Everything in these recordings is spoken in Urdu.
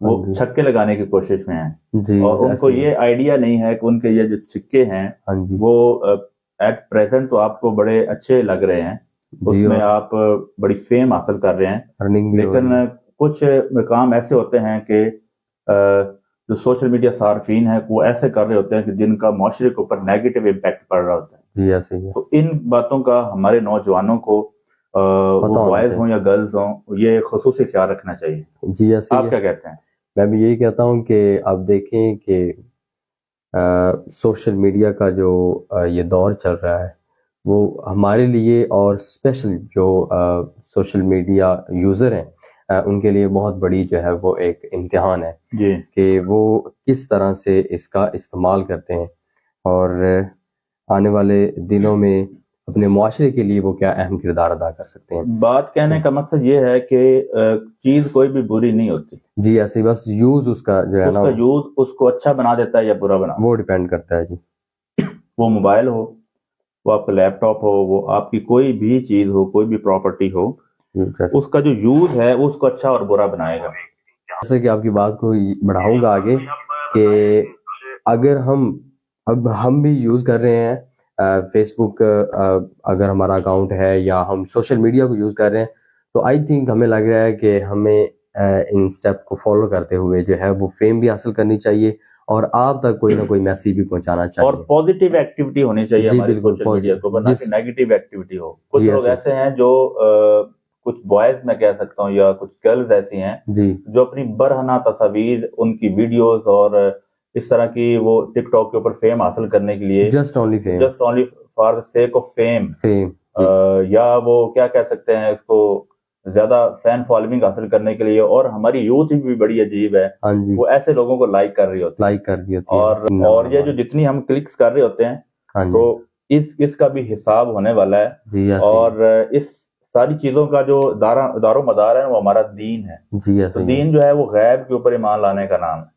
وہ ہاں جی چھکے لگانے کی کوشش میں ہیں جی اور ان کو ایسے ہی یہ آئیڈیا نہیں ہے کہ ان کے یہ جو چھکے ہیں ہاں جی وہ ایٹ پریزنٹ تو آپ کو بڑے اچھے لگ رہے ہیں، اس جی میں اور آپ بڑی فیم حاصل کر رہے ہیں، ارننگ بھی ہو لیکن رہی ہے کچھ کام ایسے ہوتے ہیں کہ جو سوشل میڈیا صارفین ہیں وہ ایسے کر رہے ہوتے ہیں کہ جن کا معاشرے کے اوپر نیگیٹو امپیکٹ پڑ رہا ہوتا ہے۔ جی ایسے ہی ہے تو ان باتوں کا ہمارے نوجوانوں کو وہ پتہ ہونا بوائز ہوں چاہیے یا گرلز ہوں یہ خصوصی خیال رکھنا چاہیے۔ جی ایسے ہی آپ ہے کیا کہتے ہیں؟ میں بھی یہی کہتا ہوں کہ آپ دیکھیں کہ سوشل میڈیا کا جو یہ دور چل رہا ہے وہ ہمارے لیے اور اسپیشل جو سوشل میڈیا یوزر ہیں ان کے لیے بہت بڑی جو ہے وہ ایک امتحان ہے جی کہ وہ کس طرح سے اس کا استعمال کرتے ہیں اور آنے والے دنوں میں اپنے معاشرے کے لیے وہ کیا اہم کردار ادا کر سکتے ہیں۔ بات کہنے کا مقصد یہ ہے کہ چیز کوئی بھی بری نہیں ہوتی، جی ایسے ہی بس یوز اس کا جو ہے اس نا کا یوز اس کو اچھا بنا دیتا ہے یا برا بنا دیتا وہ ڈیپینڈ کرتا ہے جی ہے۔ وہ موبائل ہو، وہ آپ کا لیپ ٹاپ ہو، وہ آپ کی کوئی بھی چیز ہو، کوئی بھی پراپرٹی ہو، اس کا جو یوز ہے وہ اس کو اچھا اور برا بنائے گا۔ جیسے کہ آپ کی بات کو بڑھاؤں گا آگے کہ اگر اب ہم بھی یوز کر رہے ہیں فیس بک اگر ہمارا اکاؤنٹ ہے یا ہم سوشل میڈیا کو یوز کر رہے ہیں تو آئی تھنک ہمیں لگ رہا ہے کہ ہمیں ان سٹیپ کو فالو کرتے ہوئے جو ہے وہ فیم بھی حاصل کرنی چاہیے اور آپ تک کوئی نہ کوئی میسیج بھی پہنچانا اور چاہیے پازیٹیو ایکٹیویٹی ہونی چاہیے جی ہماری بالکل سوشل میڈیا کو، نہ کہ نیگیٹو ایکٹیویٹی ہو۔ کچھ جی لوگ ایسے ایسے ہیں جو کچھ بوائز میں کہہ سکتا ہوں یا کچھ گرلز ایسی ہیں جی جو اپنی برہنہ تصاویر، ان کی ویڈیوز اور اس طرح کی وہ ٹک ٹاک کے اوپر فیم حاصل کرنے کے لیے just only fame just only for the sake of fame, fame یا وہ کیا کہہ سکتے ہیں اس کو زیادہ فین فالوئنگ حاصل کرنے کے لیے، اور ہماری یوتھ بھی بڑی عجیب ہے، ہاں جی وہ ایسے لوگوں کو لائک کر رہی ہوتی ہے لائک کر دی ہوتی ہے اور یہ جو جتنی ہم کلکس کر رہے ہوتے ہیں ہاں تو جی اس کا بھی حساب ہونے والا ہے، جی ایسے اور اس ساری چیزوں کا جو دار و مدار ہے وہ ہمارا دین ہے۔ ہی جی تو ایسے ہی دین جو ہے وہ غیب کے اوپر ایمان لانے کا نام ہے،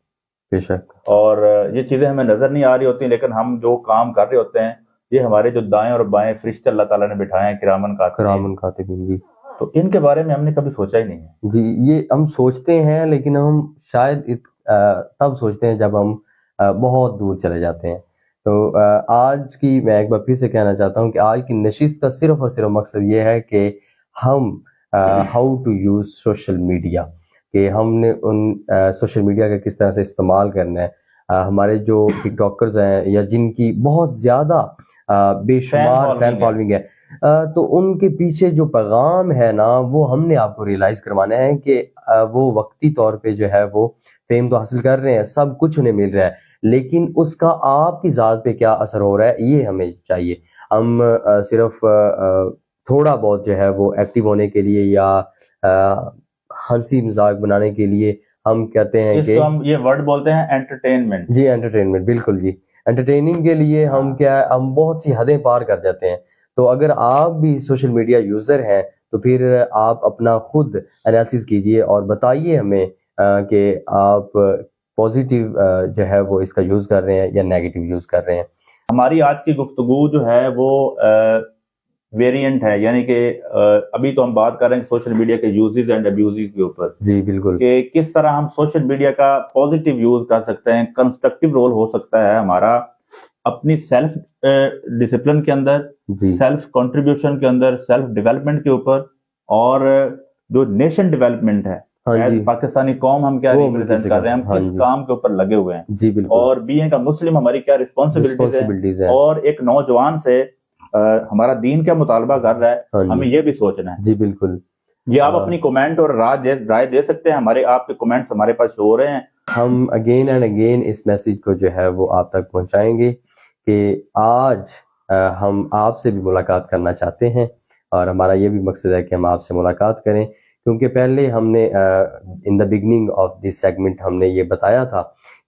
بے شک اور یہ چیزیں ہمیں نظر نہیں آ رہی ہوتی، لیکن ہم جو کام کر رہے ہوتے ہیں یہ ہمارے جو دائیں اور بائیں فرشتے اللہ تعالیٰ نے بٹھائے ہیں کرامن کاتبین، کرامن کاتبین جی تو ان کے بارے میں ہم نے کبھی سوچا ہی نہیں ہے۔ جی یہ ہم سوچتے ہیں لیکن ہم شاید تب سوچتے ہیں جب ہم بہت دور چلے جاتے ہیں۔ تو آج کی میں ایک بار پھر سے کہنا چاہتا ہوں کہ آج کی نشست کا صرف اور صرف مقصد یہ ہے کہ ہم how to use social media, کہ ہم نے ان سوشل میڈیا کا کس طرح سے استعمال کرنا ہے۔ ہمارے جو ٹک ٹاکرز ہیں یا جن کی بہت زیادہ بے شمار فین فالوئنگ ہے تو ان کے پیچھے جو پیغام ہے نا وہ ہم نے آپ کو ریئلائز کروانا ہے کہ وہ وقتی طور پہ جو ہے وہ فیم تو حاصل کر رہے ہیں، سب کچھ انہیں مل رہا ہے، لیکن اس کا آپ کی ذات پہ کیا اثر ہو رہا ہے یہ ہمیں چاہیے۔ ہم صرف تھوڑا بہت جو ہے وہ ایکٹیو ہونے کے لیے یا ہنسی مذاق بنانے کے لیے ہم کہتے ہیں اس کہ کو ہم یہ ورڈ بولتے ہیں انٹرٹینمنٹ۔ جی انٹرٹینمنٹ، بالکل جی انٹرٹیننگ کے لیے ہم ہم بہت سی حدیں پار کر جاتے ہیں۔ تو اگر آپ بھی سوشل میڈیا یوزر ہیں تو پھر آپ اپنا خود انالیسس کیجئے اور بتائیے ہمیں کہ آپ پازیٹیو جو ہے وہ اس کا یوز کر رہے ہیں یا نیگیٹو یوز کر رہے ہیں۔ ہماری آج کی گفتگو جو ہے وہ ویریئنٹ ہے، یعنی کہ ابھی تو ہم بات کر رہے ہیں سوشل میڈیا کے یوزز اینڈ ابیوزز کے اوپر، جی بالکل کہ کس طرح ہم سوشل میڈیا کا پازیٹیو یوز کر سکتے ہیں، کنسٹرکٹیو رول ہو سکتا ہے ہمارا اپنی سیلف ڈسپلن کے اندر، جی سیلف کنٹریبیوشن کے اندر، سیلف ڈیولپمنٹ کے اوپر، اور جو نیشن ڈیولپمنٹ ہے ہاں ایز جی پاکستانی قوم ہم کیا وہ ریپرزینٹ کر رہے ہیں، ہم ہاں کس جی کام کے اوپر لگے ہوئے ہیں، جی بالکل اور بینگ کا مسلم ہماری کیا رسپانسبلٹیز ہیں، رسپانسبلٹیز ہیں اور ایک نوجوان سے ہمارا دین کیا مطالبہ کر رہا ہے، ہاں ہمیں جی یہ بھی سوچنا ہے۔ جی بالکل یہ آپ اپنی کومنٹ اور رائے دے سکتے ہیں، ہمارے آپ کے کومنٹس ہمارے پاس شو ہو رہے ہیں۔ ہم اگین اینڈ اگین اس میسیج کو جو ہے وہ آپ تک پہنچائیں گے کہ آج ہم آپ سے بھی ملاقات کرنا چاہتے ہیں اور ہمارا یہ بھی مقصد ہے کہ ہم آپ سے ملاقات کریں، کیونکہ پہلے ہم نے in the beginning of this segment ہم نے یہ بتایا تھا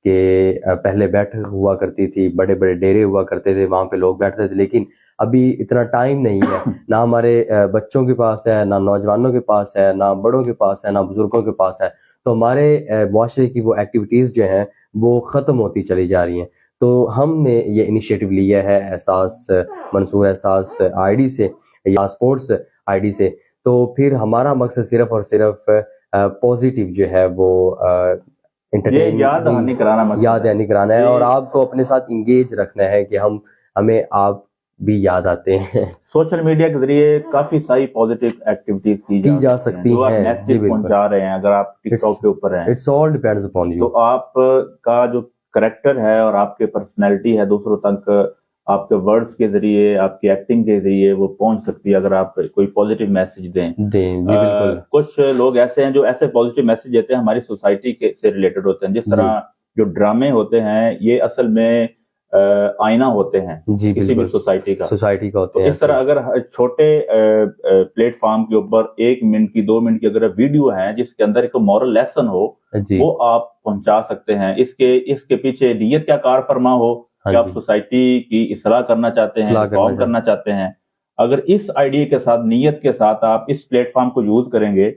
کہ پہلے بیٹھ ہوا کرتی تھی، بڑے بڑے ڈیرے ہوا کرتے تھے، وہاں پہ لوگ بیٹھتے تھے، لیکن ابھی اتنا ٹائم نہیں ہے، نہ ہمارے بچوں کے پاس ہے، نہ نوجوانوں کے پاس ہے، نہ بڑوں کے پاس ہے، نہ بزرگوں کے پاس ہے، تو ہمارے معاشرے کی وہ ایکٹیویٹیز جو ہیں وہ ختم ہوتی چلی جا رہی ہیں۔ تو ہم نے یہ انیشیٹو لیا ہے احساس منصور احساس آئی ڈی سے یا سپورٹس آئی ڈی سے، تو پھر ہمارا مقصد صرف اور صرف پازیٹیو جو ہے وہ انٹرٹین یاد دہانی کرانا مقصد یاد ہے دہانی کرانا ہے، یہ اور آپ کو اپنے ساتھ انگیج رکھنا ہے کہ ہمیں آپ بھی یاد آتے ہیں. سوشل میڈیا کے ذریعے کافی ساری پازیٹیو ایکٹیویٹیز کی کی جا جا سکتی ہیں سکتی جو آپ ہیں. جی میسج بالکل. پہنچا رہے ہیں. اگر آپ ٹک ٹاک کے اوپر ہیں it's all depends upon you. تو آپ کا جو کریکٹر ہے اور آپ کے پرسنالٹی ہے دوسروں تک آپ کے ورڈز کے ذریعے آپ کی ایکٹنگ کے ذریعے وہ پہنچ سکتی ہے اگر آپ کوئی پازیٹیو میسج دیں. جی بالکل. کچھ لوگ ایسے ہیں جو ایسے پازیٹیو میسج دیتے ہیں ہماری سوسائٹی کے سے ریلیٹڈ ہوتے ہیں. جس طرح جو ڈرامے ہوتے ہیں یہ اصل میں آئینہ ہوتے ہیں جی کسی بھی بالکل. سوسائٹی کا. سوسائٹی کا تو ہوتے ہیں اس طرح اگر چھوٹے پلیٹ فارم کے اوپر 1 منٹ کی 2 منٹ کی اگر ویڈیو ہے جس کے اندر ایک مورل لیسن ہو جی. وہ آپ پہنچا سکتے ہیں. اس کے پیچھے نیت کیا کار فرما ہو کہ آپ سوسائٹی کی اصلاح کرنا چاہتے ہیں, ریفارم کرنا چاہتے ہیں. اگر اس آئیڈیا کے ساتھ نیت کے ساتھ آپ اس پلیٹ فارم کو یوز کریں گے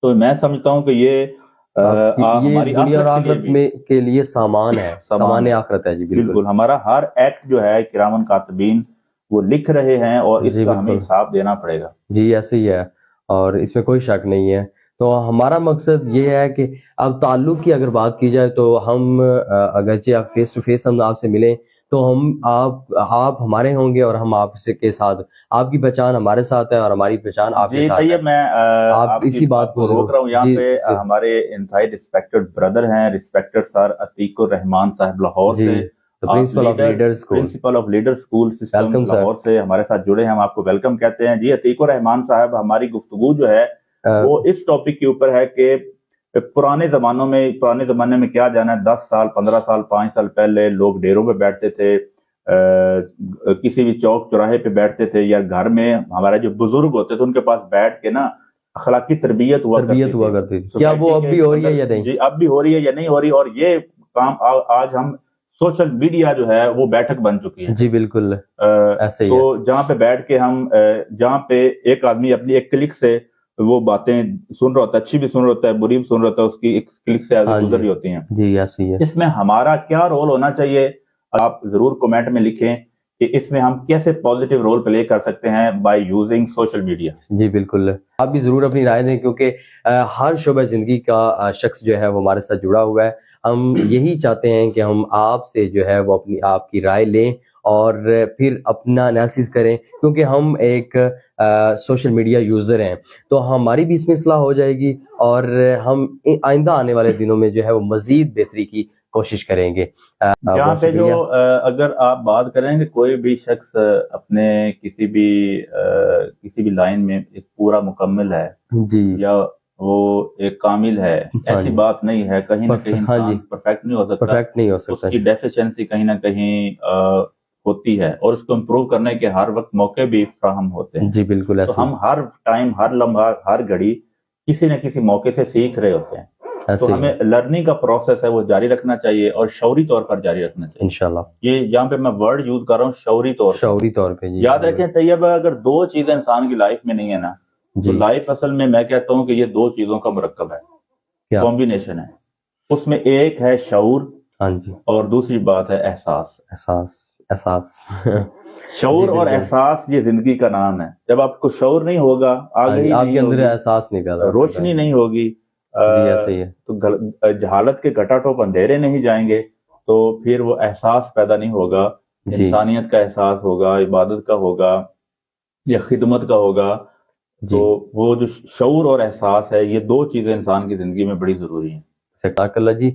تو میں سمجھتا ہوں کہ یہ ہماری دنیا اور آخرت آخرت میں کے لیے سامان ہے, سامان آخرت ہے. جی بالکل. ہمارا ہر ایکٹ جو ہے کرامن کاتبین وہ لکھ رہے ہیں اور اس کا ہمیں حساب دینا پڑے گا. جی ایسے ہی ہے اور اس میں کوئی شک نہیں ہے. تو ہمارا مقصد یہ ہے کہ اب تعلق کی اگر بات کی جائے تو ہم اگرچہ آپ فیس ٹو فیس ہم آپ سے ملیں تو آپ ہمارے ہوں گے اور ہم آپ سے کے ساتھ, آپ کی پہچان ہمارے ساتھ ہے اور ہماری پہچان آپ کے ساتھ ہے. طیب میں آپ اسی بات کو روک رہا ہوں یہاں پہ. ہمارے انتہائی ریسپیکٹڈ بردر ہیں, ریسپیکٹڈ سر عتیق الرحمان صاحب لاہور سے, principle of leader school system Lahore سے ہمارے ساتھ جڑے ہیں. ہم آپ کو ویلکم کہتے ہیں. جی عتیق الرحمان صاحب, ہماری گفتگو جو ہے وہ اس ٹاپک کے اوپر ہے کہ پرانے زمانے میں کیا جانا ہے, 10 سال 15 سال 5 سال پہلے لوگ ڈیروں پہ بیٹھتے تھے, کسی بھی چوک چوراہے پہ بیٹھتے تھے, یا گھر میں ہمارے جو بزرگ ہوتے تھے ان کے پاس بیٹھ کے نا اخلاقی تربیت ہوا کرتی تھی. کیا وہ اب بھی ہو رہی ہے یا نہیں؟ جی اب بھی ہو رہی ہے یا نہیں ہو رہی, اور یہ کام آج ہم سوشل میڈیا جو ہے وہ بیٹھک بن چکی ہے. جی بالکل ایسے ہی. تو جہاں پہ بیٹھ کے جہاں پہ ایک آدمی اپنی ایک کلک سے وہ باتیں سن رہا ہوتا ہے, اچھی بھی سن رہا ہوتا ہے بری بھی سن رہا ہوتا ہے, اس کی ایک کلک سے آگے گزر رہی ہوتی ہیں. جی ایسے ہی ہے. اس میں ہمارا کیا رول ہونا چاہیے آپ ضرور کمنٹ میں لکھیں کہ اس میں ہم کیسے پازیٹیو رول پلے کر سکتے ہیں بائی یوزنگ سوشل میڈیا. جی بالکل, آپ بھی ضرور اپنی رائے دیں کیونکہ ہر شعبہ زندگی کا شخص جو ہے وہ ہمارے ساتھ جڑا ہوا ہے. ہم یہی چاہتے ہیں کہ ہم آپ سے جو ہے وہ آپ کی رائے لیں اور پھر اپنا انالیسس کریں, کیونکہ ہم ایک سوشل میڈیا یوزر ہیں تو ہماری بھی اس میں اصلاح ہو جائے گی اور ہم آئندہ آنے والے دنوں میں جو ہے وہ مزید بہتری کی کوشش کریں گے. جہاں پہ جو اگر آپ بات کریں کہ کوئی بھی شخص اپنے کسی بھی لائن میں ایک پورا مکمل ہے جی یا وہ ایک کامل ہے, ایسی بات نہیں ہے. کہیں نہ کہیں انسان پرفیکٹ نہیں ہو سکتا, اس کی ڈیفیشنسی کہیں نہ کہیں ہوتی ہے اور اس کو امپروو کرنے کے ہر وقت موقع بھی فراہم ہوتے ہیں. جی بالکل. تو ہم ہر ٹائم, ہر لمحہ, ہر گھڑی کسی نہ کسی موقع سے سیکھ رہے ہوتے ہیں. تو ہمیں لرننگ کا پروسیس ہے وہ جاری رکھنا چاہیے اور شعوری طور پر جاری رکھنا چاہیے انشاءاللہ. یہ جہاں پہ میں ورڈ یوز کر رہا ہوں شعوری طور پہ. یاد رکھیں طیب, اگر 2 چیزیں انسان کی لائف میں نہیں ہے نا تو لائف اصل میں کہتا ہوں کہ یہ 2 چیزوں کا مرکب ہے, کمبینیشن ہے. اس میں ایک ہے شعور اور دوسری بات ہے احساس. شعور اور احساس یہ زندگی کا نام ہے. جب آپ کو شعور نہیں ہوگا, آگے آپ کے اندر احساس نہیں پیدا, روشنی نہیں ہوگی, تو جہالت کے گھٹا ٹوپ اندھیرے نہیں جائیں گے, تو پھر وہ احساس پیدا نہیں ہوگا. انسانیت کا احساس ہوگا, عبادت کا ہوگا یا خدمت کا ہوگا. تو وہ جو شعور اور احساس ہے یہ 2 چیزیں انسان کی زندگی میں بڑی ضروری ہیں. جزاک اللہ. جی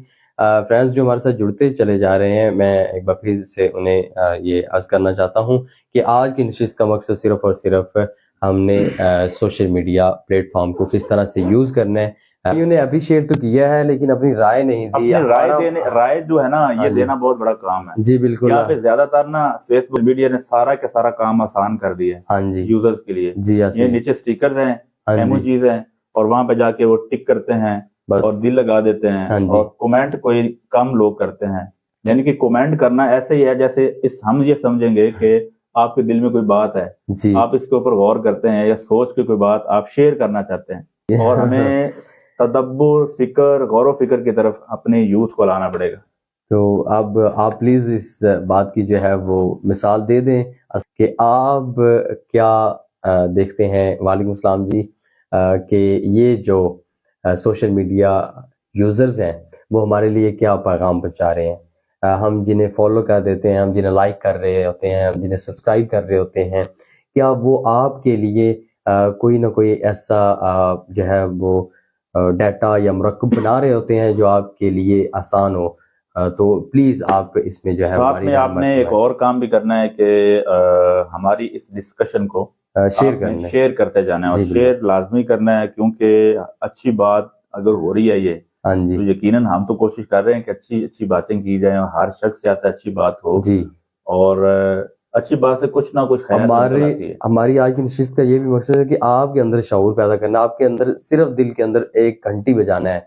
فرینڈز جو ہمارے ساتھ جڑتے چلے جا رہے ہیں, میں ایک بار پھر سے انہیں یہ عرض کرنا چاہتا ہوں کہ آج کی نشست کا مقصد صرف اور صرف ہم نے سوشل میڈیا پلیٹ فارم کو کس طرح سے یوز کرنا ہے. انہیں اپریشیٹ تو کیا ہے لیکن اپنی رائے نہیں دی. رائے جو ہے نا یہ دینا بہت بڑا کام ہے. جی بالکل. یہاں پہ زیادہ تر نا فیس بک میڈیا نے سارا کا سارا کام آسان کر دیا ہے یوزرز کے لیے. یہ نیچے سٹیکرز ہیں, ایموجیز ہیں, اور وہاں پہ جا کے وہ ٹک کرتے ہیں اور دل لگا دیتے ہیں, اور کومنٹ کوئی کم لوگ کرتے ہیں. یعنی کہ کومنٹ کرنا ایسے ہی ہے جیسے ہم یہ سمجھیں گے کہ آپ کے دل میں کوئی بات ہے, آپ اس کے اوپر غور کرتے ہیں یا سوچ کے کوئی بات آپ شیئر کرنا چاہتے ہیں, اور ہمیں تدبر, فکر, غور و فکر کی طرف اپنے یوتھ کو لانا پڑے گا. تو اب آپ پلیز اس بات کی جو ہے وہ مثال دے دیں کہ آپ کیا دیکھتے ہیں. وعلیکم السلام جی. کہ یہ جو سوشل میڈیا یوزرز ہیں وہ ہمارے لیے کیا پیغام پہنچا رہے ہیں. ہم جنہیں فالو کر دیتے ہیں, ہم جنہیں لائک کر رہے ہوتے ہیں, ہم جنہیں سبسکرائب کر رہے ہوتے ہیں, کیا وہ آپ کے لیے کوئی نہ کوئی ایسا جو ہے وہ ڈیٹا یا مرکب بنا رہے ہوتے ہیں جو آپ کے لیے آسان ہو. تو پلیز آپ اس میں جو ہے ساتھ میں آپ نے ایک اور کام بھی کرنا ہے کہ ہماری اس ڈسکشن کو شیئر کرتے جانا ہے, اور شیئر لازمی کرنا ہے, کیونکہ اچھی بات اگر ہو رہی ہے یہ تو یقیناً ہم تو کوشش کر رہے ہیں کہ اچھی اچھی باتیں کی جائیں, اور ہر شخص چاہتا ہے اچھی بات ہو, اور اچھی بات سے کچھ نہ کچھ خیر نکل آتی ہے. ہماری آج کی نشست کا یہ بھی مقصد ہے کہ آپ کے اندر شعور پیدا کرنا, آپ کے اندر صرف دل کے اندر ایک گھنٹی بجانا ہے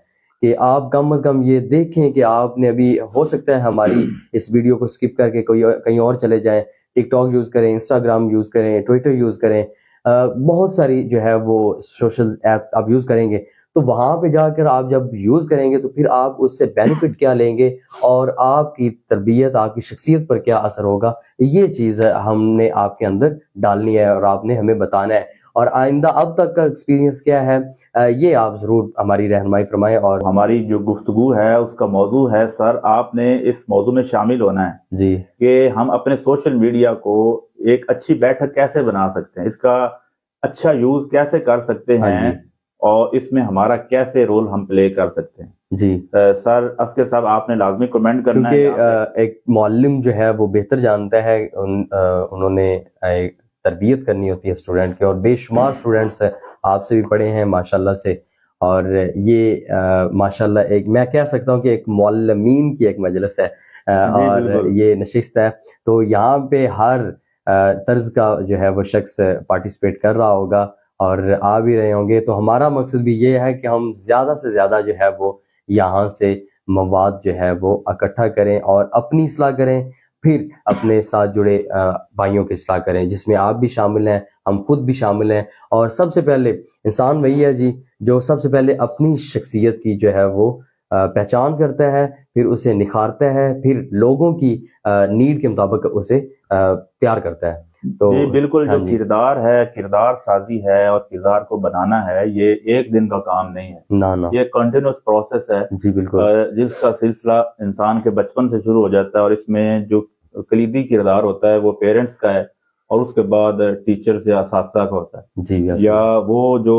کہ آپ کم از کم یہ دیکھیں کہ آپ نے ابھی, ہو سکتا ہے ہماری اس ویڈیو کو سکپ کر کے کہیں اور چلے جائیں, ٹک ٹاک یوز کریں, انسٹاگرام یوز کریں, ٹویٹر یوز کریں, بہت ساری جو ہے وہ سوشل ایپ آپ یوز کریں گے, تو وہاں پہ جا کر آپ جب یوز کریں گے تو پھر آپ اس سے بینیفٹ کیا لیں گے اور آپ کی تربیت, آپ کی شخصیت پر کیا اثر ہوگا, یہ چیز ہم نے آپ کے اندر ڈالنی ہے اور آپ نے ہمیں بتانا ہے. اور آئندہ اب تک کا ایکسپیرینس کیا ہے یہ آپ ضرور ہماری رہنمائی فرمائیں. اور ہماری جو گفتگو ہے اس کا موضوع ہے, سر آپ نے اس موضوع میں شامل ہونا ہے جی کہ ہم اپنے سوشل میڈیا کو ایک اچھی بیٹھک کیسے بنا سکتے ہیں, اس کا اچھا یوز کیسے کر سکتے ہیں, اور اس میں ہمارا کیسے رول ہم پلے کر سکتے ہیں. جی سر اسکر صاحب آپ نے لازمی کمنٹ کرنا ہے, کیونکہ ایک معلم جو ہے وہ بہتر جانتا ہے, انہوں نے تربیت کرنی ہوتی ہے اسٹوڈنٹ کی, اور بے شمار اسٹوڈنٹس آپ سے بھی پڑھے ہیں ماشاءاللہ سے, اور یہ ماشاءاللہ ایک میں کہہ سکتا ہوں کہ ایک معلمین کی ایک مجلس ہے, اور یہ نشست ہے, تو یہاں پہ ہر طرز کا جو ہے وہ شخص پارٹیسپیٹ کر رہا ہوگا اور آ بھی رہے ہوں گے. تو ہمارا مقصد بھی یہ ہے کہ ہم زیادہ سے زیادہ جو ہے وہ یہاں سے مواد جو ہے وہ اکٹھا کریں اور اپنی اصلاح کریں, پھر اپنے ساتھ جڑے بھائیوں کی اصلاح کریں, جس میں آپ بھی شامل ہیں, ہم خود بھی شامل ہیں. اور سب سے پہلے انسان وہی ہے جی جو سب سے پہلے اپنی شخصیت کی جو ہے وہ پہچان کرتا ہے, پھر اسے نکھارتا ہے, پھر لوگوں کی نیڈ کے مطابق اسے تیار کرتا ہے. تو جی بالکل, جو کردار ہے, کردار سازی ہے اور کردار کو بنانا ہے, یہ ایک دن کا کام نہیں ہے, یہ کنٹینیوس پروسیس ہے. جی بالکل, جس کا سلسلہ انسان کے بچپن سے شروع ہو جاتا ہے, اور اس میں جو کلیدی کردار ہوتا ہے وہ پیرنٹس کا ہے, اور اس کے بعد ٹیچرز یا اساتذہ کا ہوتا ہے, جی یا وہ جو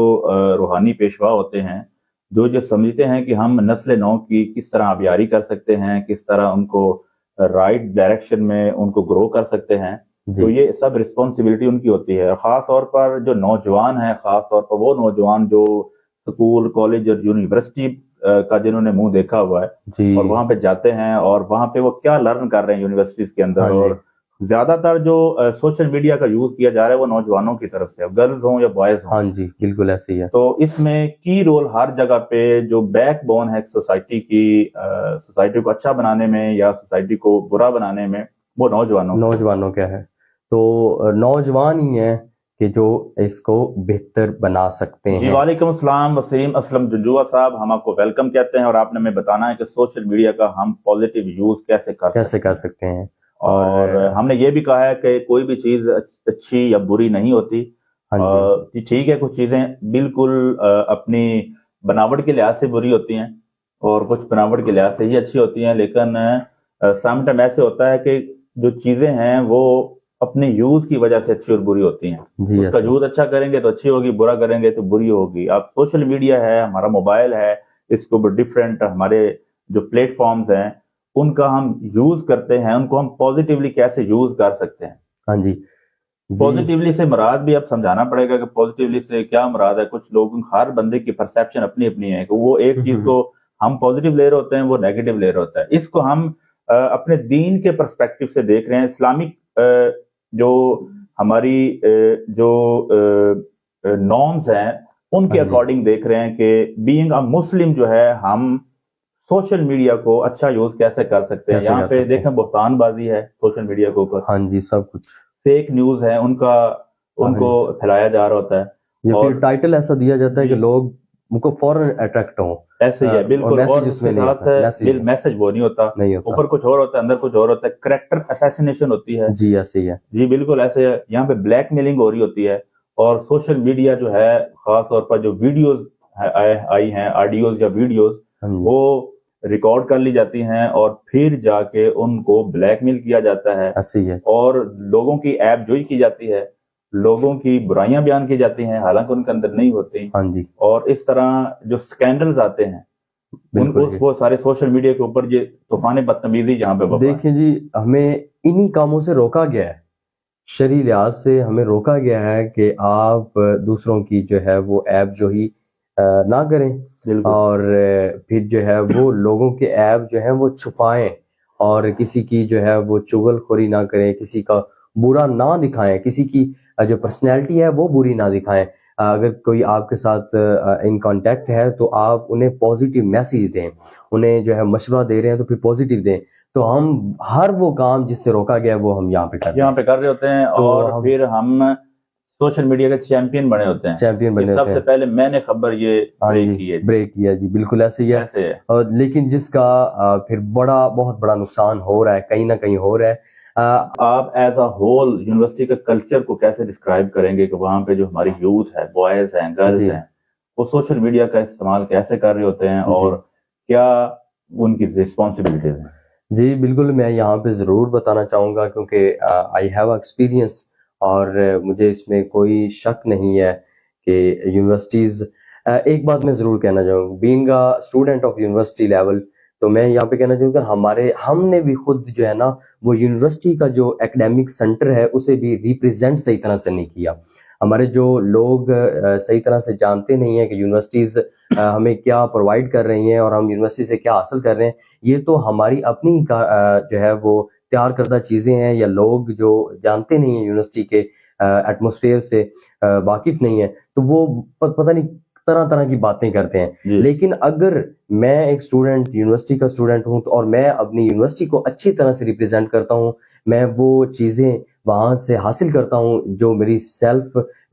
روحانی پیشوا ہوتے ہیں جو سمجھتے ہیں کہ ہم نسل نو کی کس طرح آبیاری کر سکتے ہیں, کس طرح ان کو رائٹ ڈائریکشن میں ان کو گرو کر سکتے ہیں. تو یہ سب رسپانسبلٹی ان کی ہوتی ہے, خاص طور پر جو نوجوان ہیں, خاص طور پر وہ نوجوان جو سکول, کالج اور یونیورسٹی کا جنہوں نے منہ دیکھا ہوا ہے, اور وہاں پہ جاتے ہیں اور وہاں پہ وہ کیا لرن کر رہے ہیں یونیورسٹیز کے اندر. اور زیادہ تر جو سوشل میڈیا کا یوز کیا جا رہا ہے وہ نوجوانوں کی طرف سے, گرلز ہوں یا بوائز ہوں. ہاں جی بالکل ایسے ہی ہے. تو اس میں کی رول ہر جگہ پہ جو بیک بون ہے سوسائٹی کی, سوسائٹی کو اچھا بنانے میں یا سوسائٹی کو برا بنانے میں, وہ نوجوانوں کا ہے. تو نوجوان ہی ہیں کہ جو اس کو بہتر بنا سکتے ہیں. جی وعلیکم السلام, وسیم اسلم جنجوعہ صاحب, ہم آپ کو ویلکم کہتے ہیں, اور آپ نے ہمیں بتانا ہے کہ سوشل میڈیا کا ہم پازیٹیو یوز کیسے کر سکتے ہیں. اور ہم نے یہ بھی کہا ہے کہ کوئی بھی چیز اچھی یا بری نہیں ہوتی. ٹھیک ہے, کچھ چیزیں بالکل اپنی بناوٹ کے لحاظ سے بری ہوتی ہیں, اور کچھ بناوٹ کے لحاظ سے ہی اچھی ہوتی ہیں, لیکن سم ٹائم ایسے ہوتا ہے کہ جو چیزیں ہیں وہ اپنے یوز کی وجہ سے اچھی اور بری ہوتی ہیں. اس کا یوز اچھا کریں گے تو اچھی ہوگی, برا کریں گے تو بری ہوگی. اب سوشل میڈیا ہے, ہمارا موبائل ہے, اس کو ڈفرینٹ ہمارے جو پلیٹ فارمز ہیں ان کا ہم یوز کرتے ہیں, ان کو ہم پازیٹیولی کیسے یوز کر سکتے ہیں. ہاں جی, پازیٹیولی سے مراد بھی اب سمجھانا پڑے گا کہ پازیٹیولی سے کیا مراد ہے. کچھ لوگ, ہر بندے کی پرسیپشن اپنی اپنی ہے, کہ وہ ایک چیز کو ہم پازیٹیو لے رہے ہوتے ہیں, وہ نیگیٹو لے رہے ہوتا ہے. اس کو ہم اپنے دین کے پرسپیکٹو سے دیکھ رہے ہیں, اسلامک جو ہماری جو نارمز ہیں ان کے اکارڈنگ دیکھ رہے ہیں کہ بینگ اے مسلم جو ہے ہم سوشل میڈیا کو اچھا یوز کیسے کر سکتے ہیں. یہاں پہ دیکھیں بہتان بازی ہے سوشل میڈیا کے اوپر, ہاں جی, سب کچھ فیک نیوز ہے, ان کو پھیلایا جا رہا ہوتا ہے, اور ٹائٹل ایسا دیا جاتا ہے کہ لوگ ان کو فوراً اٹریکٹ ہوں. ایسے ہی ہے بالکل, اور اس کے ساتھ میسج وہ نہیں ہوتا, اوپر کچھ اور ہوتا ہے, اندر کچھ اور ہوتا ہے. کریکٹر اسیسینیشن ہوتی ہے. جی ایسے ہی ہے. جی بالکل ایسے ہے. یہاں پہ بلیک میلنگ ہو رہی ہوتی ہے, اور سوشل میڈیا جو ہے خاص طور پر جو ویڈیوز آئی ہیں, آڈیوز یا ویڈیوز, وہ ریکارڈ کر لی جاتی ہیں اور پھر جا کے ان کو بلیک میل کیا جاتا ہے ایسے ہی ہے. اور لوگوں کی ایپ جوئی کی جاتی ہے, لوگوں کی برائیاں بیان کی جاتی ہیں حالانکہ ان کے اندر نہیں ہوتی, ہاں جی اور اس طرح جو سکینڈلز آتے ہیں بالکل جی. وہ سارے سوشل میڈیا کے اوپر یہ طوفان بدتمیزی جہاں پہ وقوع ہے. دیکھیں جی, ہمیں انہی کاموں سے روکا گیا ہے, شرعی لحاظ سے ہمیں روکا گیا ہے کہ آپ دوسروں کی جو ہے وہ ایپ جو ہی نہ کریں, بالکل اور پھر جو ہے وہ لوگوں کے ایپ جو ہیں وہ چھپائیں, اور کسی کی جو ہے وہ چغل خوری نہ کریں, کسی کا برا نہ دکھائیں, کسی کی جو پرسنالٹی ہے وہ بری نہ دکھائیں. اگر کوئی آپ کے ساتھ ان کانٹیکٹ ہے تو آپ انہیں پازیٹیو میسیج دیں, انہیں جو ہے مشورہ دے رہے ہیں تو پھر پازیٹیو دیں. تو ہم ہر وہ کام جس سے روکا گیا وہ ہم یہاں پہ کر رہے ہوتے ہیں, اور پھر ہم سوشل میڈیا کے چیمپئن بنے ہوتے ہیں. چیمپئن بنے سب ہوتے سے ہیں. پہلے میں نے خبر یہ بریک کی ہے. بریک کیا جی, بالکل ایسے ہی ہے. ایسے ہے. اور لیکن جس کا پھر بہت بڑا نقصان ہو رہا ہے, کہیں نہ کہیں ہو رہا ہے. آپ ایز اے ہول یونیورسٹی کے کلچر کو کیسے ڈسکرائب کریں گے کہ وہاں پہ جو ہماری یوتھ ہے, بوائز ہیں, گرلز ہیں, وہ سوشل میڈیا کا استعمال کیسے کر رہے ہوتے ہیں اور کیا ان کی رسپانسبلٹیز ہیں؟ جی بالکل, میں یہاں پہ ضرور بتانا چاہوں گا کیونکہ آئی ہیو ایکسپیرینس, اور مجھے اس میں کوئی شک نہیں ہے کہ یونیورسٹیز, ایک بات میں ضرور کہنا چاہوں گا, being a student of university level, تو میں یہاں پہ کہنا چاہوں گا ہم نے بھی خود جو ہے نا وہ یونیورسٹی کا جو ایکڈیمک سینٹر ہے اسے بھی ریپریزنٹ صحیح طرح سے نہیں کیا. ہمارے جو لوگ صحیح طرح سے جانتے نہیں ہیں کہ یونیورسٹیز ہمیں کیا پرووائڈ کر رہی ہیں اور ہم یونیورسٹی سے کیا حاصل کر رہے ہیں, یہ تو ہماری اپنی جو ہے وہ تیار کردہ چیزیں ہیں, یا لوگ جو جانتے نہیں ہیں یونیورسٹی کے ایٹماسفیئر سے واقف نہیں ہیں, تو وہ پتہ نہیں طرح کی باتیں کرتے ہیں. لیکن اگر میں ایک اسٹوڈنٹ, یونیورسٹی کا اسٹوڈنٹ ہوں اور میں اپنی یونیورسٹی کو اچھی طرح سے ریپرزینٹ کرتا ہوں, میں وہ چیزیں وہاں سے حاصل کرتا ہوں جو میری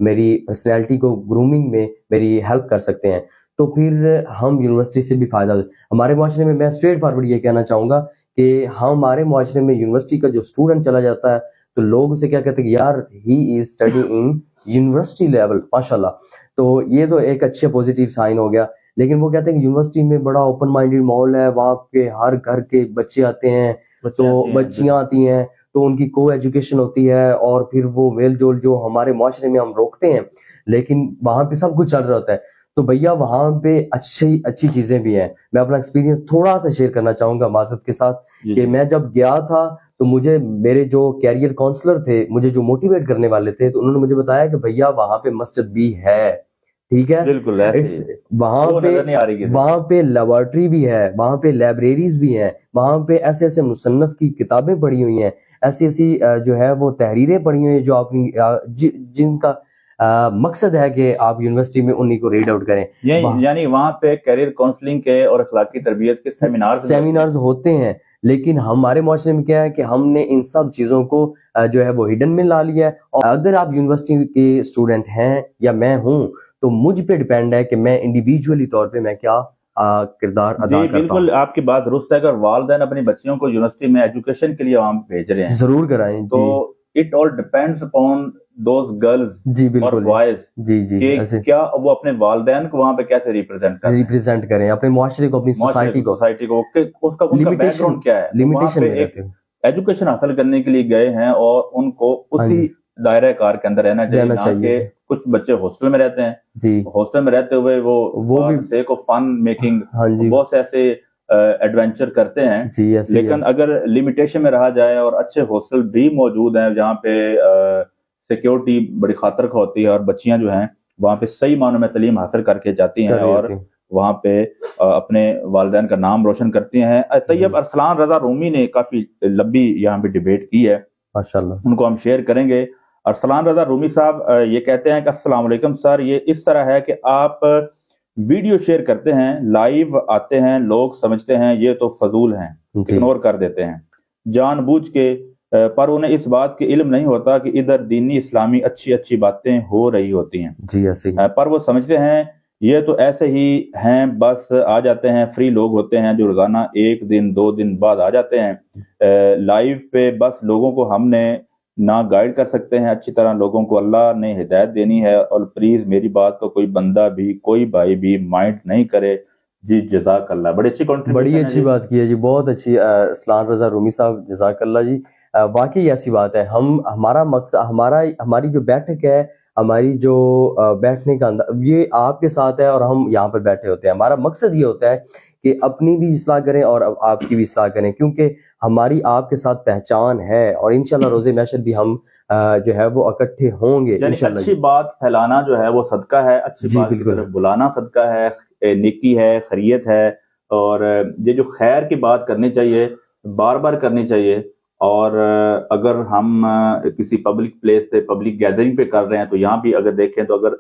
میری پرسنالٹی کو گرومنگ میں میری ہیلپ کر سکتے ہیں, تو پھر ہم یونیورسٹی سے بھی فائدہ ہمارے معاشرے میں اسٹریٹ فارورڈ یہ کہنا چاہوں گا کہ ہمارے معاشرے میں یونیورسٹی کا جو اسٹوڈنٹ چلا جاتا ہے تو لوگ اسے کیا کہتے ہیں کہ یار he is study in university level, ماشاء اللہ. تو یہ تو ایک اچھا پازیٹیو سائن ہو گیا. لیکن وہ کہتے ہیں کہ یونیورسٹی میں بڑا اوپن مائنڈیڈ ماحول ہے, وہاں کے ہر گھر کے بچے آتے ہیں, تو بچیاں آتی ہیں, تو ان کی کو ایجوکیشن ہوتی ہے, اور پھر وہ میل جول جو ہمارے معاشرے میں ہم روکتے ہیں, لیکن وہاں پہ سب کچھ چل رہا ہوتا ہے. تو بھیا وہاں پہ اچھی چیزیں بھی ہیں. میں اپنا ایکسپیرینس تھوڑا سا شیئر کرنا چاہوں گا معذرت کے ساتھ, کہ میں جب گیا تھا تو مجھے میرے جو کیریئر کاؤنسلر تھے, مجھے جو موٹیویٹ کرنے والے تھے, تو انہوں نے مجھے بتایا کہ بھیا وہاں پہ مسجد بھی ہے, ٹھیک ہے, بالکل وہاں پہ لیبارٹری بھی ہے, وہاں پہ لائبریریز بھی ہیں, وہاں پہ ایسے مصنف کی کتابیں پڑھی ہوئی ہیں, ایسی جو ہے وہ تحریریں پڑھی ہوئی ہیں جو آپ جن کا مقصد ہے کہ آپ یونیورسٹی میں انہیں کو ریڈ آؤٹ کریں. یعنی وہاں پہ کیریئر کاؤنسلنگ کے اور اخلاقی تربیت کے سیمینارز ہوتے ہیں, لیکن ہمارے معاشرے میں کیا ہے کہ ہم نے ان سب چیزوں کو جو ہے وہ ہڈن میں لا لیا ہے. اور اگر آپ یونیورسٹی کے اسٹوڈنٹ ہیں یا میں ہوں, تو مجھ پہ ڈیپینڈ ہے کہ میں انڈیویجولی طور پہ میں کیا کردار ادا کرتا ہوں. بالکل آپ کی بات درست ہے. اگر والدین اپنی بچیوں کو یونیورسٹی میں ایجوکیشن کے لیے وہاں بھیج رہے ہیں, ضرور کرائیں. تو it all depends upon those girls اور بوائز, کہ کیا وہ اپنے والدین کو وہاں پہ کیسے ریپرزینٹ کریں, اپنے معاشرے کو, اپنی سوسائٹی کو, اس کا بیک گراؤنڈ کیا ہے. لمیٹیشن ایجوکیشن حاصل کرنے کے لیے گئے ہیں اور ان کو اسی دائرہ کار کے اندر رہنا چاہیے. کہ کچھ بچے ہاسٹل میں رہتے ہیں, ہاسٹل میں رہتے ہوئے وہ سیک آف فن میکنگ بہت سے ایسے ایڈونچر کرتے ہیں, لیکن اگر لمیٹیشن میں رہا جائے, اور اچھے ہاسٹل بھی موجود ہیں جہاں پہ سیکیورٹی بڑی خاطر خواہ ہوتی ہے, اور بچیاں جو ہیں وہاں پہ صحیح معنوں میں تعلیم حاصل کر کے جاتی ہیں اور وہاں پہ اپنے والدین کا نام روشن کرتی ہیں. طیب ارسلان رضا رومی نے کافی لمبی یہاں پہ ڈیبیٹ کی ہے, ماشاءاللہ, ان کو ہم شیئر کریں گے. ارسلان رضا رومی صاحب یہ کہتے ہیں کہ السلام علیکم سر, یہ اس طرح ہے کہ آپ ویڈیو شیئر کرتے ہیں, لائیو آتے ہیں, لوگ سمجھتے ہیں یہ تو فضول ہیں, اگنور کر دیتے ہیں جان بوجھ کے, پر انہیں اس بات کے علم نہیں ہوتا کہ ادھر دینی اسلامی اچھی باتیں ہو رہی ہوتی ہیں, پر وہ سمجھتے ہیں یہ تو ایسے ہی ہیں, بس آ جاتے ہیں. فری لوگ ہوتے ہیں جو روزانہ 1 دن 2 دن بعد آ جاتے ہیں لائیو پہ, بس لوگوں کو ہم نے نہ گائیڈ کر سکتے ہیں اچھی طرح, لوگوں کو اللہ نے ہدایت دینی ہے. اور پلیز میری بات کو کوئی بندہ بھی, کوئی بھائی بھی مائنڈ نہیں کرے, جی جزاک اللہ، بڑی اچھی بڑی کنٹریبیوشن ہے اچھی جی۔ بات کی ہے جی، بہت اچھی اسلان رضا رومی صاحب، جزاک اللہ جی۔ واقعی ایسی بات ہے، ہمارا مقصد، ہماری جو بیٹھک ہے، ہماری جو بیٹھنے کا یہ آپ کے ساتھ ہے، اور ہم یہاں پر بیٹھے ہوتے ہیں، ہمارا مقصد یہ ہوتا ہے کہ اپنی بھی اصلاح کریں اور آپ کی بھی اصلاح کریں، کیونکہ ہماری آپ کے ساتھ پہچان ہے، اور انشاءاللہ روز محشر بھی ہم جو ہے وہ اکٹھے ہوں گے یعنی انشاءاللہ اچھی جی۔ بات پھیلانا جو ہے وہ صدقہ ہے، اچھی جی بات کی بالکل، طرف بلانا صدقہ ہے، نیکی ہے، خیریت ہے، اور یہ جو خیر کی بات کرنی چاہیے، بار بار کرنی چاہیے۔ اور اگر ہم کسی پبلک پلیس پہ، پبلک گیدرنگ پہ کر رہے ہیں، تو یہاں بھی اگر دیکھیں تو اگر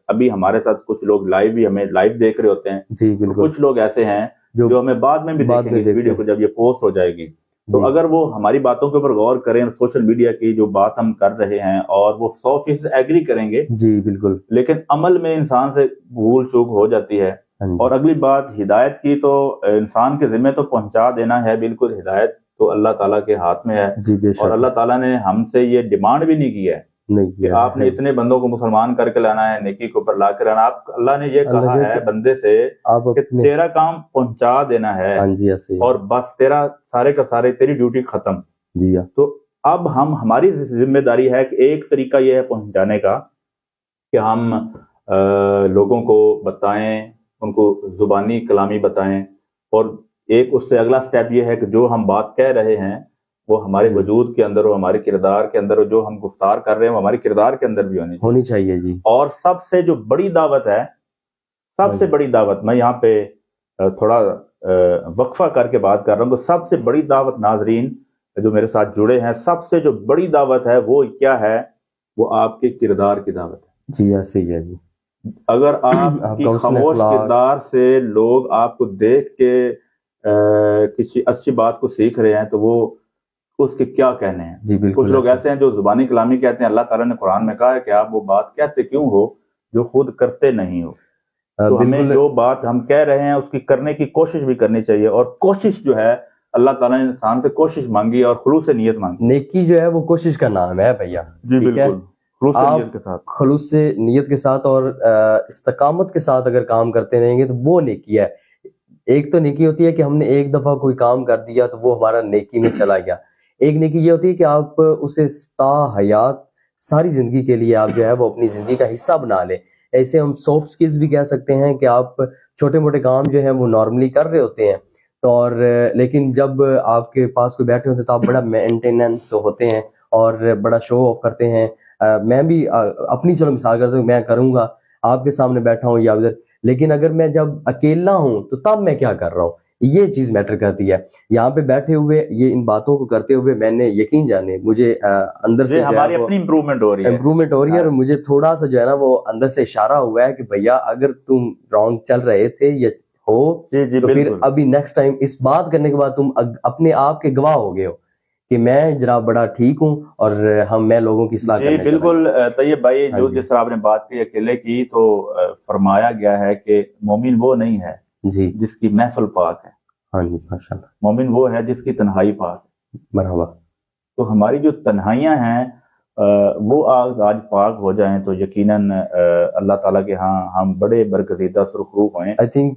ابھی ہمارے ساتھ کچھ لوگ لائیو بھی ہمیں لائیو دیکھ رہے ہوتے ہیں، جی تو بالکل، کچھ لوگ ایسے ہیں جو جو ہمیں بعد میں بھی بعد دیکھیں میں گے اس دیکھتے ویڈیو ہیں کو جب یہ پوسٹ ہو جائے گی، تو جی اگر وہ ہماری باتوں کے اوپر غور کریں، سوشل میڈیا کی جو بات ہم کر رہے ہیں، اور وہ 100% ایگری کریں گے، جی بالکل، لیکن عمل میں انسان سے بھول چوک ہو جاتی ہے۔ ہاں اور جی اگلی بات ہدایت کی، تو انسان کے ذمہ تو پہنچا دینا ہے، بالکل ہدایت تو اللہ تعالیٰ کے ہاتھ میں ہے، جی بے اور شک، اللہ تعالیٰ نے ہم سے یہ ڈیمانڈ بھی نہیں کی ہے نہیں کہ کیا آپ نے اتنے بندوں کو مسلمان کر کے لانا ہے، نیکی کے اوپر لا کے لانا۔ اللہ نے یہ اللہ کہا کہ ہے بندے سے آپ کہ اپنے، تیرا کام پہنچا دینا ہے، ہاں جی ایسے ہی اور بس تیرا سارے کا سارے تیری ڈیوٹی ختم۔ جی ہاں تو اب ہماری ذمہ داری ہے کہ ایک طریقہ یہ ہے پہنچانے کا کہ ہم لوگوں کو بتائیں، ان کو زبانی کلامی بتائیں، اور ایک اس سے اگلا سٹیپ یہ ہے کہ جو ہم بات کہہ رہے ہیں وہ ہمارے جی وجود کے اندر ہو، ہمارے کردار کے اندر ہو، جو ہم گفتار کر رہے ہیں وہ ہمارے کردار کے اندر بھی ہونی چاہیے۔ ہونی چاہیے جی، اور سب سے جو بڑی دعوت ہے، ہاں سب سے جی بڑی دعوت، میں یہاں پہ تھوڑا وقفہ کر کے بات کر رہا ہوں، کہ سب سے بڑی دعوت، ناظرین جو میرے ساتھ جڑے ہیں، سب سے جو بڑی دعوت ہے وہ کیا ہے؟ وہ آپ کے کردار کی دعوت ہے۔ جی ایسے ہی ہے جی، اگر آپ آپ کی کا حسن خاموش اخلاق، کردار سے لوگ آپ کو دیکھ کے کسی اچھی بات کو سیکھ رہے ہیں، تو وہ اس کے کیا کہنے ہیں؟ جی کچھ بالکل لوگ ایسے ایسے ہیں جو زبانی کلامی کہتے ہیں، اللہ تعالیٰ نے قرآن میں کہا ہے کہ آپ وہ بات کہتے کیوں ہو جو خود کرتے نہیں ہو۔ تو ہمیں بالکل جو بات ہم کہہ رہے ہیں اس کی کرنے کی کوشش بھی کرنی چاہیے، اور کوشش جو ہے اللہ تعالیٰ نے انسان سے کوشش مانگی اور خلوص نیت مانگی۔ نیکی جو ہے وہ کوشش کا نام ہے بھیا، جی ٹھیک ہے، بالکل، خلوص آپ نیت کے ساتھ۔ خلوص سے نیت کے ساتھ اور استقامت کے ساتھ اگر کام کرتے رہیں گے تو وہ نیکی ہے۔ ایک تو نیکی ہوتی ہے کہ ہم نے ایک دفعہ کوئی کام کر دیا تو وہ ہمارا نیکی میں چلا گیا، ایک نیکی یہ ہوتی ہے کہ آپ اسے تا حیات ساری زندگی کے لیے آپ جو ہے وہ اپنی زندگی کا حصہ بنا لیں۔ ایسے ہم سافٹ سکلز بھی کہہ سکتے ہیں کہ آپ چھوٹے موٹے کام جو ہیں وہ نارملی کر رہے ہوتے ہیں، اور لیکن جب آپ کے پاس کوئی بیٹھے ہوتے ہیں تو آپ بڑا مینٹیننس ہوتے ہیں اور بڑا شو آف کرتے ہیں۔ میں بھی اپنی چلو مثال کرتا ہوں، میں کروں گا آپ کے سامنے بیٹھا ہوں یا ادھر، لیکن اگر میں جب اکیلا ہوں تو تب میں کیا کر رہا ہوں، یہ چیز میٹر کرتی ہے۔ یہاں پہ بیٹھے ہوئے یہ ان باتوں کو کرتے ہوئے میں نے یقین جانے مجھے اندر سے یہ جو ہے ہماری وہ اپنی امپروومنٹ ہو رہی ہے۔ امپروومنٹ ہو رہی ہے، اور مجھے تھوڑا سا جو ہے نا وہ اندر سے اشارہ ہوا ہے کہ بھیا اگر تم رانگ چل رہے تھے یا ہو جی جی تو پھر بالکل ابھی نیکسٹ ٹائم اس بات کرنے کے بعد تم اپنے آپ کے گواہ ہو گئے ہو کہ میں جناب بڑا ٹھیک ہوں، اور میں لوگوں کی اصلاح جی کرنے چلا گیا۔ بالکل۔ طیب بھائی، ہاں جو جی جس طرح آپ نے بات کی اکیلے کی، تو فرمایا گیا ہے کہ مومن وہ نہیں ہے جی، جس کی محفل پاک ہے، ہاں جی ماشاء اللہ، مومن وہ ہے جس کی تنہائی پاک ہے۔ مرحبا، تو ہماری جو تنہائیاں ہیں وہ آج پاک ہو جائیں تو یقیناً اللہ تعالیٰ کے ہاں ہم بڑے برگزیدہ سرخروح ہوئیں۔ I think